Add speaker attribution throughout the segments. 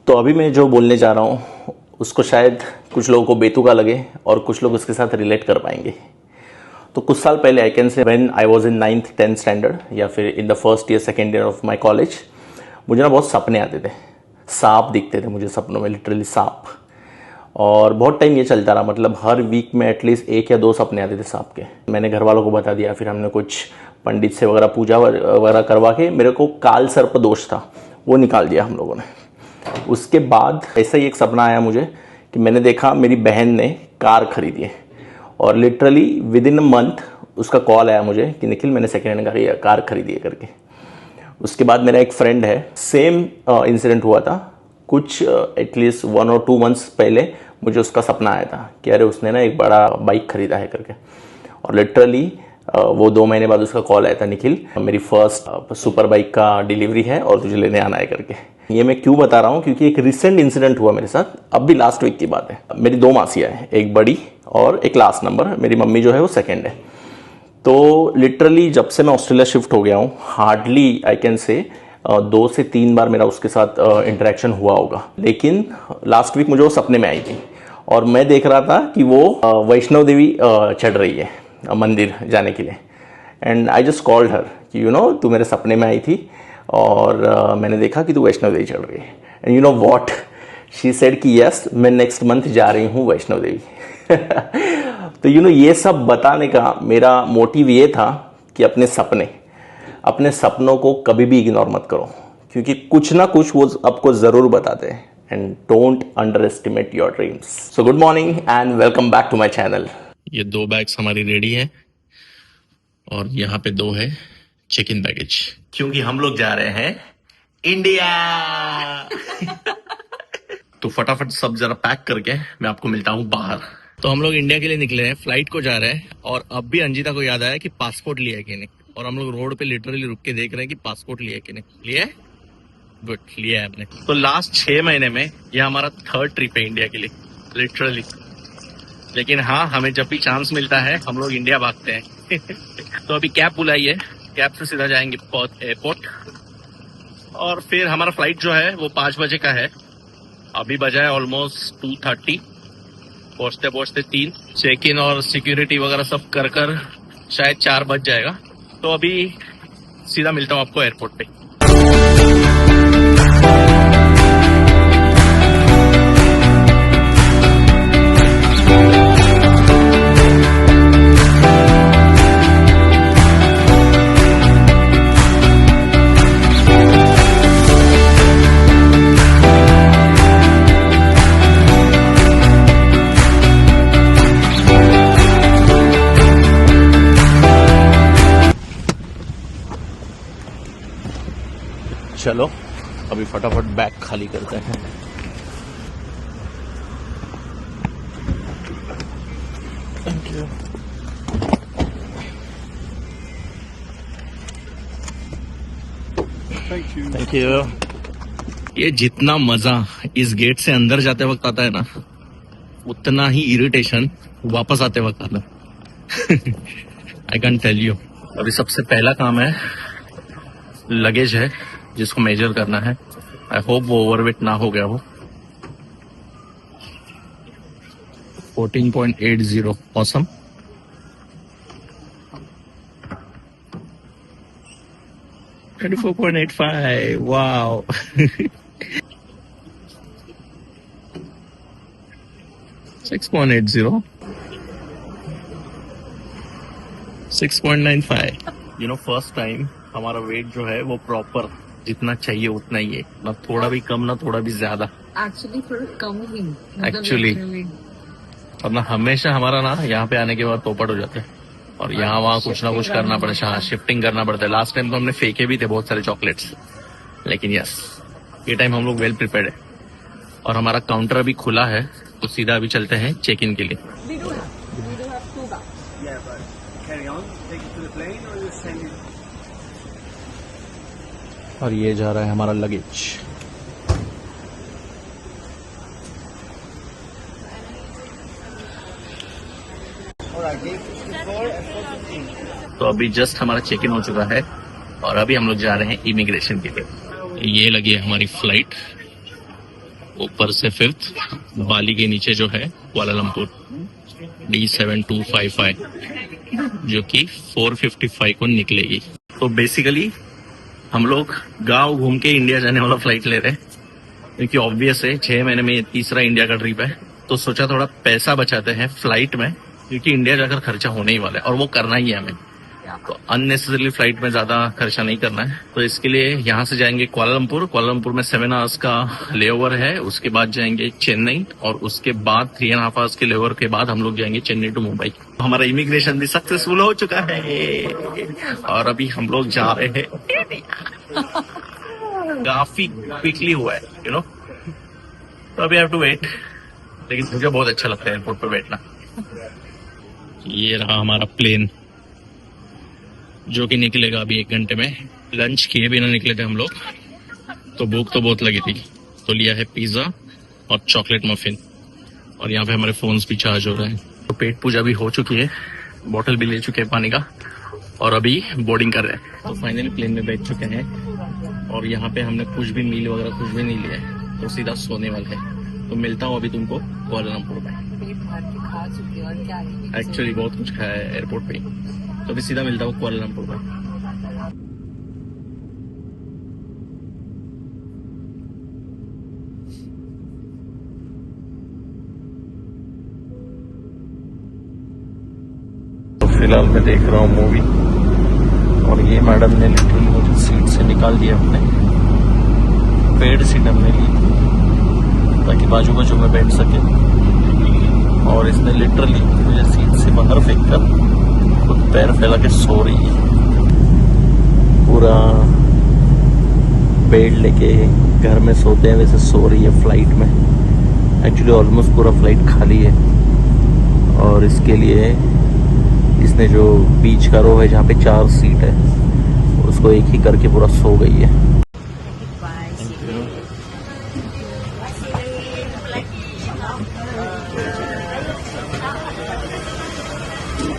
Speaker 1: तो अभी मैं जो बोलने जा रहा हूँ उसको शायद कुछ लोगों को बेतुका लगे और कुछ लोग उसके साथ रिलेट कर पाएंगे। तो कुछ साल पहले I can say when I was in 9th 10th standard या फिर in the first year second year of my college, मुझे ना बहुत सपने आते थे, सांप दिखते थे मुझे सपनों में, लिटरली सांप। और बहुत टाइम ये चलता रहा, मतलब हर वीक में एटलीस्ट 1 या 2 सपने आते थे सांप के। मैंने घर वालों को बता दिया, फिर हमने कुछ पंडित से वगैरह पूजा वगैरह करवा के मेरे को काल सर्प दोष था वो निकाल दिया हम लोगों ने। उसके बाद ऐसा ही एक सपना आया मुझे कि मैंने देखा मेरी बहन ने कार खरीदी है और literally with in a month उसका कॉल आया मुझे कि निखिल मैंने सेकेंड हैंड कार खरीदी है करके। उसके बाद मेरा एक फ्रेंड है, सेम इंसिडेंट हुआ था कुछ एटलीस्ट 1 और 2 मंथ्स पहले। मुझे उसका सपना आया था कि अरे उसने ना एक बड़ा बाइक खरीदा है करके, और लिटरली वो 2 महीने बाद उसका कॉल आया था, निखिल मेरी फर्स्ट सुपर बाइक का डिलीवरी है और तुझे लेने आना है करके। ये मैं क्यों बता रहा हूँ, क्योंकि एक रिसेंट इंसिडेंट हुआ मेरे साथ, अब भी लास्ट वीक की बात है। मेरी 2 मासियाँ हैं, एक बड़ी और एक लास्ट नंबर, मेरी मम्मी जो है वो सेकेंड है। तो लिटरली जब से मैं ऑस्ट्रेलिया शिफ्ट हो गया हूँ, हार्डली आई कैन से 2 से 3 बार मेरा उसके साथ इंटरेक्शन हुआ होगा। लेकिन लास्ट वीक मुझे वो सपने में आई थी और मैं देख रहा था कि वो वैष्णो देवी चढ़ रही है मंदिर जाने के लिए। And I just called her कि यू नो तू मेरे सपने में आई थी और मैंने देखा कि तू वैष्णो देवी चढ़ रही है। And you know what she said कि यस मैं नेक्स्ट मंथ जा रही हूँ वैष्णो देवी। तो यू नो ये सब बताने का मेरा मोटिव ये था कि अपने सपनों को कभी भी इग्नोर मत करो, क्योंकि कुछ ना कुछ वो आपको ज़रूर बताते हैं। And don't underestimate your dreams. So good morning and welcome back to my channel.
Speaker 2: ये 2 बैग्स हमारी रेडी है और यहाँ पे 2 है चेक इन बैगेज,
Speaker 1: क्योंकि हम लोग जा रहे हैं इंडिया।
Speaker 2: तो फटाफट सब जरा पैक करके मैं आपको मिलता हूँ बाहर। तो हम लोग इंडिया के लिए निकले हैं, फ्लाइट को जा रहे हैं और अब भी अंजिता को याद आया कि पासपोर्ट लिया है कि नहीं, और हम लोग रोड पे लिटरली रुक के देख रहे हैं कि पासपोर्ट लिया है कि नहीं। लिया है? गुड, लिया है हमने। तो लास्ट 6 महीने में यह हमारा 3rd ट्रिप है इंडिया के लिए लिटरली। लेकिन हाँ, हमें जब भी चांस मिलता है हम लोग इंडिया भागते हैं। तो अभी कैब बुलाई है, कैब से सीधा जाएंगे पर्थ एयरपोर्ट और फिर हमारा फ्लाइट जो है वो 5 बजे का है। अभी बजा है ऑलमोस्ट 2:30, पहुंचते पहुंचते 3। चेक इन और सिक्योरिटी वगैरह सब कर शायद 4 बज जाएगा। तो अभी सीधा मिलता हूँ आपको एयरपोर्ट पे।
Speaker 1: चलो अभी फटाफट बैग खाली करते हैं। Thank you. Thank you.
Speaker 2: ये जितना मजा इस गेट से अंदर जाते वक्त आता है ना, उतना ही इरिटेशन वापस आते वक्त आता है। I can tell you. अभी सबसे पहला काम है लगेज है जिसको मेजर करना है। आई होप वो ओवरवेट ना हो गया हो। 14.80 awesome. Wow. 24.85 wow. 6.80 6.95। You know first time हमारा वेट जो है वो प्रॉपर जितना चाहिए उतना ही है, ना थोड़ा भी कम ना थोड़ा भी ज्यादा।
Speaker 3: एक्चुअली थोड़ा कम ही
Speaker 2: एक्चुअली वरना हमेशा हमारा ना यहाँ पे आने के बाद पोपट हो जाते हैं और यहाँ वहाँ कुछ ना कुछ करना पड़ता है। हाँ, शिफ्टिंग करना पड़ता है। लास्ट टाइम तो हमने फेंके भी थे बहुत सारे चॉकलेट्स, लेकिन यस ये टाइम हम लोग वेल प्रिपेयर्ड है और हमारा काउंटर अभी खुला है। तो सीधा अभी चलते हैं चेक इन के लिए।
Speaker 1: और ये जा रहा है हमारा लगेज।
Speaker 2: तो अभी जस्ट हमारा चेक इन हो चुका है और अभी हम लोग जा रहे हैं इमिग्रेशन के लिए। ये लगी है हमारी फ्लाइट ऊपर से 5th, बाली के नीचे जो है कुआलालंपुर D7255 जो कि 4:55 को निकलेगी। तो बेसिकली हम लोग गांव घूम के इंडिया जाने वाला फ्लाइट ले रहे हैं, क्योंकि ऑब्वियस है 6 महीने में ये तीसरा इंडिया का ट्रिप है। तो सोचा थोड़ा पैसा बचाते हैं फ्लाइट में, क्योंकि इंडिया जाकर खर्चा होने ही वाला है और वो करना ही है हमें। तो अननेसेसरली फ्लाइट में ज्यादा खर्चा नहीं करना है। तो इसके लिए यहाँ से जाएंगे कुआलालंपुर। कुआलालंपुर में 7 आवर्स का लेओवर है, उसके बाद जाएंगे चेन्नई और उसके बाद 3.5 आवर्स के लेओवर के बाद हम लोग जाएंगे चेन्नई टू मुंबई। हमारा इमिग्रेशन भी सक्सेसफुल हो चुका है और अभी हम लोग जा रहे हैं। काफी क्विकली हुआ है तो अभी हैव टू वेट, लेकिन मुझे बहुत अच्छा लगता है एयरपोर्ट पर बैठना। ये रहा हमारा प्लेन जो कि निकलेगा अभी 1 घंटे में। लंच किए बिना निकले थे हम लोग, तो भूख तो बहुत लगी थी, तो लिया है पिज्जा और चॉकलेट मफिन। और यहाँ पे हमारे फोन्स भी चार्ज हो रहे हैं। तो पेट पूजा भी हो चुकी है, बॉटल भी ले चुके हैं पानी का और अभी बोर्डिंग कर रहे हैं। तो फाइनली प्लेन में बैठ चुके हैं और यहाँ पे हमने कुछ भी मील वगैरह कुछ भी नहीं लिया है, तो सीधा सोने वाले हैं। तो मिलता हूँ अभी तुमको कुआलालंपुर में। एक्चुअली बहुत कुछ खाया है एयरपोर्ट पे, तो अभी सीधा मिलता हूँ कुआलालंपुर में।
Speaker 1: तो फिलहाल मैं देख रहा हूँ मूवी और ये मैडम ने लिटरली मुझे सीट से निकाल दिया अपने। पेड सीट हमने ली ताकि बाजू बाजू में बैठ सके, और इसने लिटरली मुझे सीट से बाहर फेंक कर खुद पैर फैला के सो रही है। पूरा बेड लेके घर में सोते हैं वैसे सो रही है फ्लाइट में। एक्चुअली ऑलमोस्ट पूरा फ्लाइट खाली है और इसके लिए इसने जो बीच का रो है जहाँ पे 4 सीट है उसको एक ही करके पूरा सो गई है।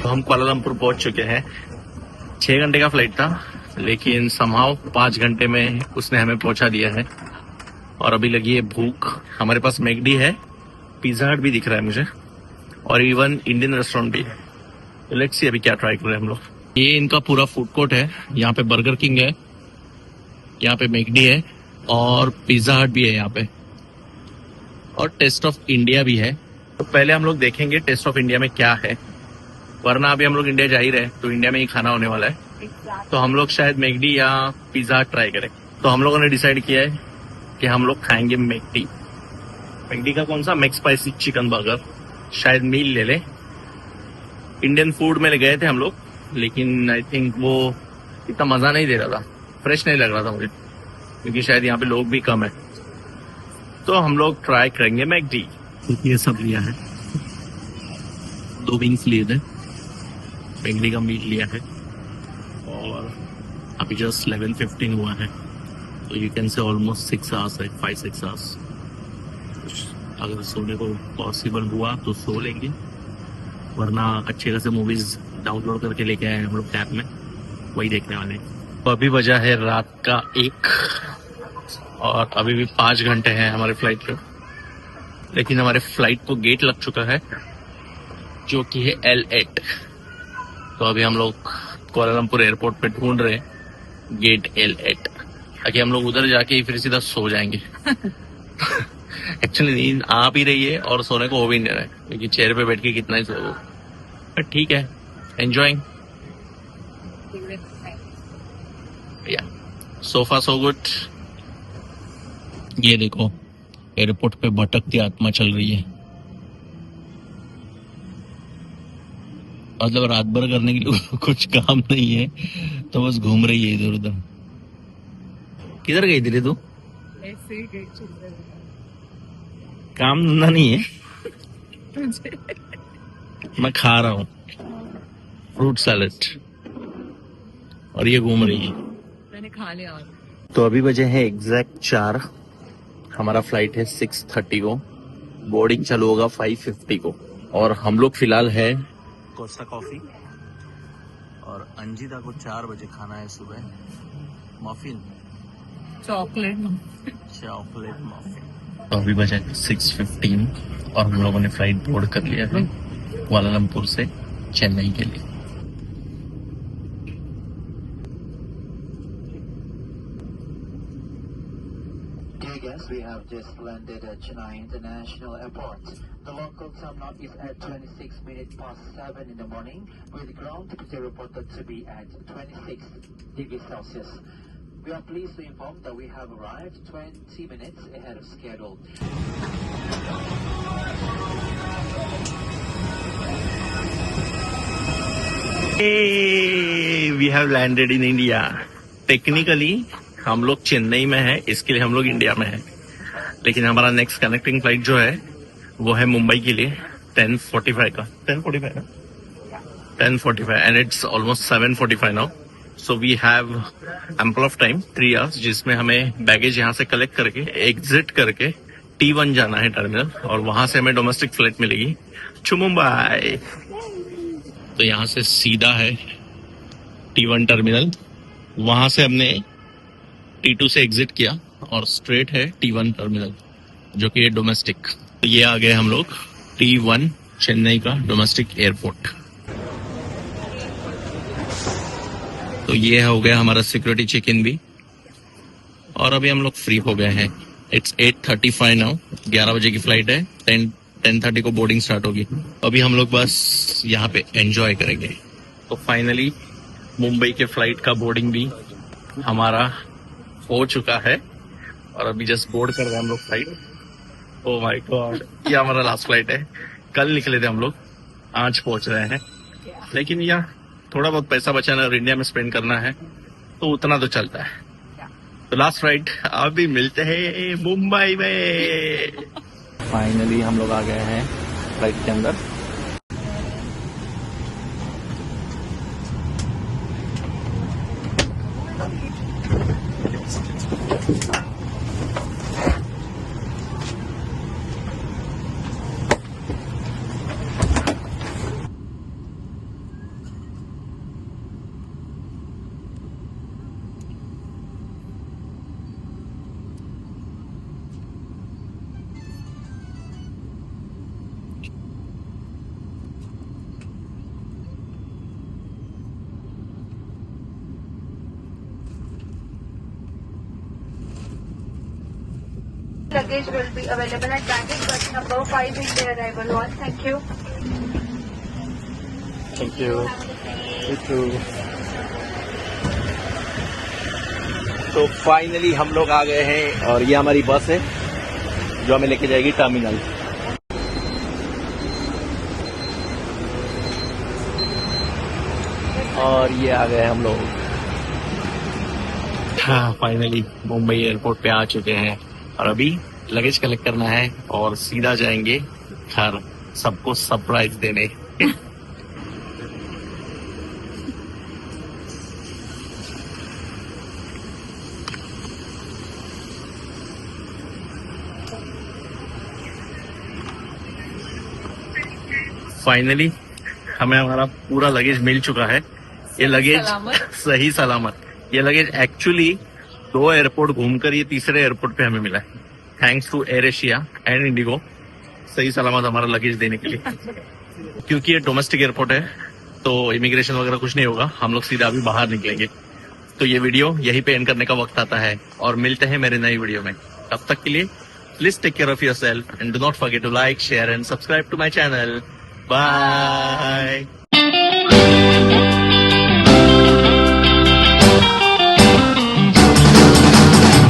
Speaker 2: तो हम कुआलालंपुर पहुंच चुके हैं। 6 घंटे का फ्लाइट था, लेकिन समहाउ 5 घंटे में उसने हमें पहुंचा दिया है। और अभी लगी है भूख। हमारे पास मैकडी है, पिज्जा हट भी दिख रहा है मुझे, और इवन इंडियन रेस्टोरेंट भी है। तो लेट्स सी अभी क्या ट्राई कर रहे हैं हम लोग। ये इनका पूरा फूड कोर्ट है। यहाँ पे बर्गर किंग है, यहाँ पे मैकडी है और पिज्जा हट भी है यहाँ पे, और टेस्ट ऑफ इंडिया भी है। तो पहले हम लोग देखेंगे टेस्ट ऑफ इंडिया में क्या है, वरना अभी हम लोग इंडिया जा ही रहे तो इंडिया में ही खाना होने वाला है। तो हम लोग शायद मैकडी या पिज्जा ट्राई करें। तो हम लोगों ने डिसाइड किया है कि हम लोग खाएंगे मैकडी। मैकडी का कौन सा, मैक स्पाइसी चिकन बर्गर। शायद मील ले ले। इंडियन फूड में गए थे हम लोग, लेकिन आई थिंक वो इतना मजा नहीं दे रहा था, फ्रेश नहीं लग रहा था मुझे, क्योंकि शायद यहाँ पे लोग भी कम है। तो हम लोग ट्राई करेंगे मैकडी। ये सब लिया है, 2 विंग्स लिए थे, मैकडी का मीट लिया है, और अभी जस्ट 11:15 हुआ है। तो you can say almost 6 hours है, 5-6 आवर्स। अगर सोने को पॉसिबल हुआ तो सो लेंगे, वरना अच्छे खासे मूवीज डाउनलोड करके लेके आए हम लोग टैब में, वही देखने वाले हैं। तो अभी बजा है रात का 1 और अभी भी 5 घंटे हैं हमारे फ्लाइट के। लेकिन हमारे फ्लाइट को गेट लग चुका है जो कि है L8। तो अभी हम लोग कुआलालंपुर एयरपोर्ट पे ढूंढ रहे हैं गेट L8, ताकि हम लोग उधर जाके ही फिर सीधा सो जाएंगे। एक्चुअली नींद आ भी रही है और सोने को हो भी नहीं रहा है, क्योंकि चेयर पे बैठ के कितना ही सोओ। बट ठीक है, एंजॉयिंग। या सो फार सो गुड। ये देखो एयरपोर्ट पे भटकती आत्मा चल रही है। मतलब रात भर करने के लिए कुछ काम नहीं है, तो बस घूम रही है इधर उधर। किधर गई थी रे तू?
Speaker 3: ऐसे ही गई चल रही है।
Speaker 2: काम धंधा नहीं है? मैं खा रहा हूँ फ्रूट सैलेड और ये घूम रही है।
Speaker 3: मैंने खा लिया।
Speaker 2: तो अभी बजे हैं एग्जैक्ट 4। हमारा फ्लाइट है 6:30 को, बोर्डिंग चालू होगा 5:50 को। और हम लोग फिलहाल है कोस्टा कॉफी, और अंजिता को 4 बजे खाना है सुबह मफिन,
Speaker 3: चॉकलेट
Speaker 2: चॉकलेट मफिन। तो अभी बजे 6:15 और हम लोगों ने फ्लाइट बोर्ड कर लिया है कुआलालंपुर से चेन्नई के लिए।
Speaker 4: Dear guests, we have just landed at Chennai International Airport. The local time now is at 26 minutes past 7 in the morning, with ground temperature reported to be at 26 degrees Celsius. We are pleased to inform that we have arrived 20 minutes ahead of schedule.
Speaker 2: We have landed in India. Technically हम लोग चेन्नई में है, इसके लिए हम लोग India में है, लेकिन हमारा नेक्स्ट कनेक्टिंग फ्लाइट जो है वो है मुंबई के लिए 10:45 का 10:45 and it's almost 7:45 now. So we have ample of time 3 hours, जिसमें हमें बैगेज यहाँ से कलेक्ट करके एग्जिट करके T1 जाना है टर्मिनल, और वहां से हमें डोमेस्टिक फ्लाइट मिलेगी टू मुंबई। तो यहाँ से सीधा है T1 टर्मिनल, वहां से हमने T2 से एग्जिट किया और स्ट्रेट है T1 टर्मिनल जो कि है डोमेस्टिक। तो ये आ गए हम लोग T1 चेन्नई का डोमेस्टिक एयरपोर्ट। तो ये हो गया हमारा सिक्योरिटी चेक इन भी, और अभी हम लोग फ्री हो गए हैं। इट्स 8:35 नाउ, 11 बजे की फ्लाइट है, 10:30 को बोर्डिंग स्टार्ट होगी। अभी हम लोग बस यहाँ पे एंजॉय करेंगे। तो फाइनली मुंबई के फ्लाइट का बोर्डिंग भी हमारा हो चुका है, और अभी जस्ट बोर्ड कर रहे हैं हम लोग फ्लाइट। ओह माय गॉड, ये हमारा लास्ट फ्लाइट है। कल निकले थे हम लोग, आज पहुंच रहे हैं, लेकिन यह थोड़ा बहुत पैसा बचाना और इंडिया में स्पेंड करना है तो उतना तो चलता है। तो लास्ट फ्लाइट, अभी मिलते हैं मुंबई में।
Speaker 1: फाइनली हम लोग आ गए हैं फ्लाइट के अंदर।
Speaker 5: Luggage will be available at baggage bus number 5 in the arrival hall. Thank you.
Speaker 1: Thank you. तो फाइनली हम लोग आ गए हैं, और ये हमारी बस है जो हमें लेके जाएगी टर्मिनल। और ये आ गए हम लोग।
Speaker 2: हाँ, फाइनली मुंबई एयरपोर्ट पे आ चुके हैं, और अभी लगेज कलेक्ट करना है और सीधा जाएंगे घर सबको सरप्राइज देने। फाइनली हमें हमारा पूरा लगेज मिल चुका है। ये लगेज सही सलामत। ये लगेज एक्चुअली 2 एयरपोर्ट घूमकर ये तीसरे एयरपोर्ट पे हमें मिला है, thanks to AirAsia and IndiGo, सही सलामत हमारा लगेज देने के लिए। क्योंकि ये डोमेस्टिक एयरपोर्ट है तो इमिग्रेशन वगैरह कुछ नहीं होगा, हम लोग सीधा अभी बाहर निकलेंगे। तो ये वीडियो यहीं पे एंड करने का वक्त आता है, और मिलते हैं मेरे नई वीडियो में। तब तक के लिए please take care of yourself and do not forget to like, share and subscribe to my channel. Bye.